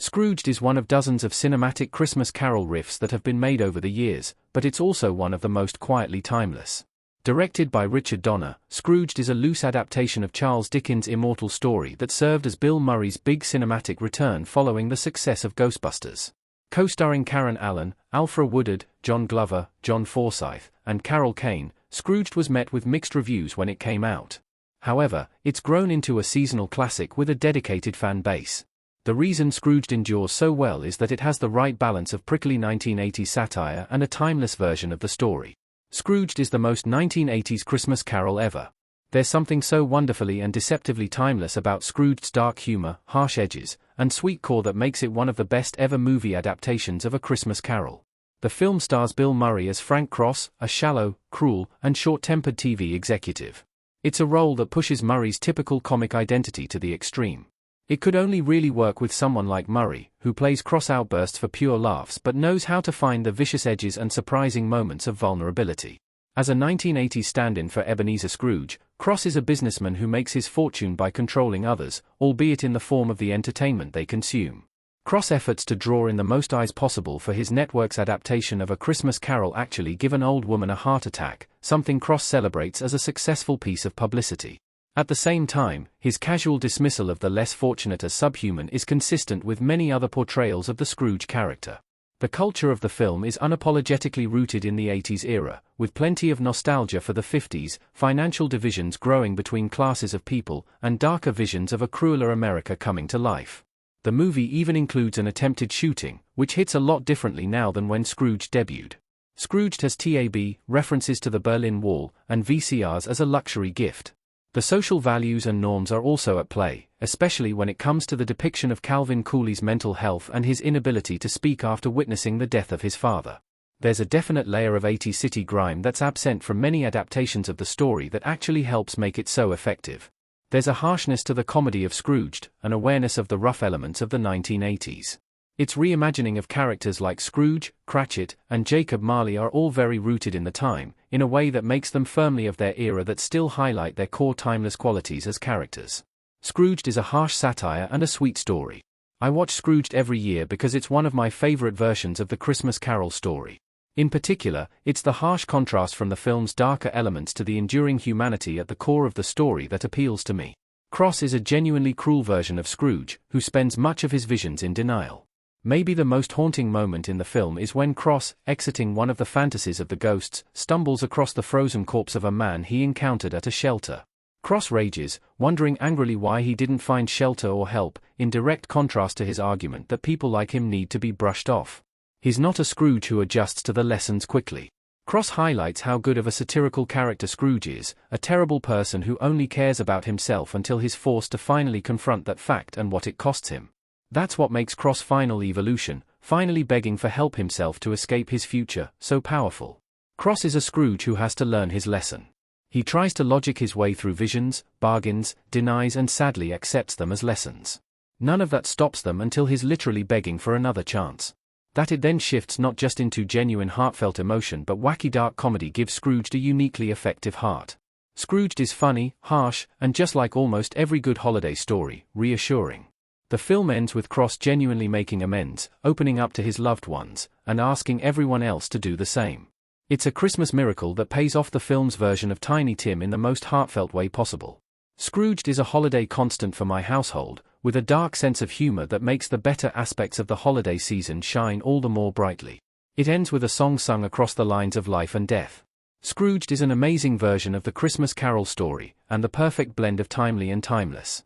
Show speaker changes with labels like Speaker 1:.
Speaker 1: Scrooged is one of dozens of cinematic Christmas Carol riffs that have been made over the years, but it's also one of the most quietly timeless. Directed by Richard Donner, Scrooged is a loose adaptation of Charles Dickens' immortal story that served as Bill Murray's big cinematic return following the success of Ghostbusters. Co-starring Karen Allen, Alfre Woodard, John Glover, John Forsythe, and Carol Kane, Scrooged was met with mixed reviews when it came out. However, it's grown into a seasonal classic with a dedicated fan base. The reason Scrooged endures so well is that it has the right balance of prickly 1980s satire and a timeless version of the story. Scrooged is the most 1980s Christmas Carol ever. There's something so wonderfully and deceptively timeless about Scrooged's dark humor, harsh edges, and sweet core that makes it one of the best ever movie adaptations of A Christmas Carol. The film stars Bill Murray as Frank Cross, a shallow, cruel, and short-tempered TV executive. It's a role that pushes Murray's typical comic identity to the extreme. It could only really work with someone like Murray, who plays cross outbursts for pure laughs but knows how to find the vicious edges and surprising moments of vulnerability. As a 1980s stand-in for Ebenezer Scrooge, Cross is a businessman who makes his fortune by controlling others, albeit in the form of the entertainment they consume. Cross' efforts to draw in the most eyes possible for his network's adaptation of A Christmas Carol actually give an old woman a heart attack, something Cross celebrates as a successful piece of publicity. At the same time, his casual dismissal of the less fortunate as subhuman is consistent with many other portrayals of the Scrooge character. The culture of the film is unapologetically rooted in the 80s era, with plenty of nostalgia for the 50s, financial divisions growing between classes of people, and darker visions of a crueler America coming to life. The movie even includes an attempted shooting, which hits a lot differently now than when Scrooge debuted. Scrooged has TAB, references to the Berlin Wall, and VCRs as a luxury gift. The social values and norms are also at play, especially when it comes to the depiction of Calvin Cooley's mental health and his inability to speak after witnessing the death of his father. There's a definite layer of 80s city grime that's absent from many adaptations of the story that actually helps make it so effective. There's a harshness to the comedy of Scrooged, an awareness of the rough elements of the 1980s. Its reimagining of characters like Scrooge, Cratchit, and Jacob Marley are all very rooted in the time, in a way that makes them firmly of their era that still highlight their core timeless qualities as characters. Scrooged is a harsh satire and a sweet story. I watch Scrooged every year because it's one of my favorite versions of the Christmas Carol story. In particular, it's the harsh contrast from the film's darker elements to the enduring humanity at the core of the story that appeals to me. Cross is a genuinely cruel version of Scrooge, who spends much of his visions in denial. Maybe the most haunting moment in the film is when Cross, exiting one of the fantasies of the ghosts, stumbles across the frozen corpse of a man he encountered at a shelter. Cross rages, wondering angrily why he didn't find shelter or help, in direct contrast to his argument that people like him need to be brushed off. He's not a Scrooge who adjusts to the lessons quickly. Cross highlights how good of a satirical character Scrooge is, a terrible person who only cares about himself until he's forced to finally confront that fact and what it costs him. That's what makes Cross' final evolution, finally begging for help himself to escape his future, so powerful. Cross is a Scrooge who has to learn his lesson. He tries to logic his way through visions, bargains, denies and sadly accepts them as lessons. None of that stops them until he's literally begging for another chance. That it then shifts not just into genuine heartfelt emotion but wacky dark comedy gives Scrooged a uniquely effective heart. Scrooged is funny, harsh, and just like almost every good holiday story, reassuring. The film ends with Cross genuinely making amends, opening up to his loved ones, and asking everyone else to do the same. It's a Christmas miracle that pays off the film's version of Tiny Tim in the most heartfelt way possible. Scrooged is a holiday constant for my household, with a dark sense of humor that makes the better aspects of the holiday season shine all the more brightly. It ends with a song sung across the lines of life and death. Scrooged is an amazing version of the Christmas Carol story, and the perfect blend of timely and timeless.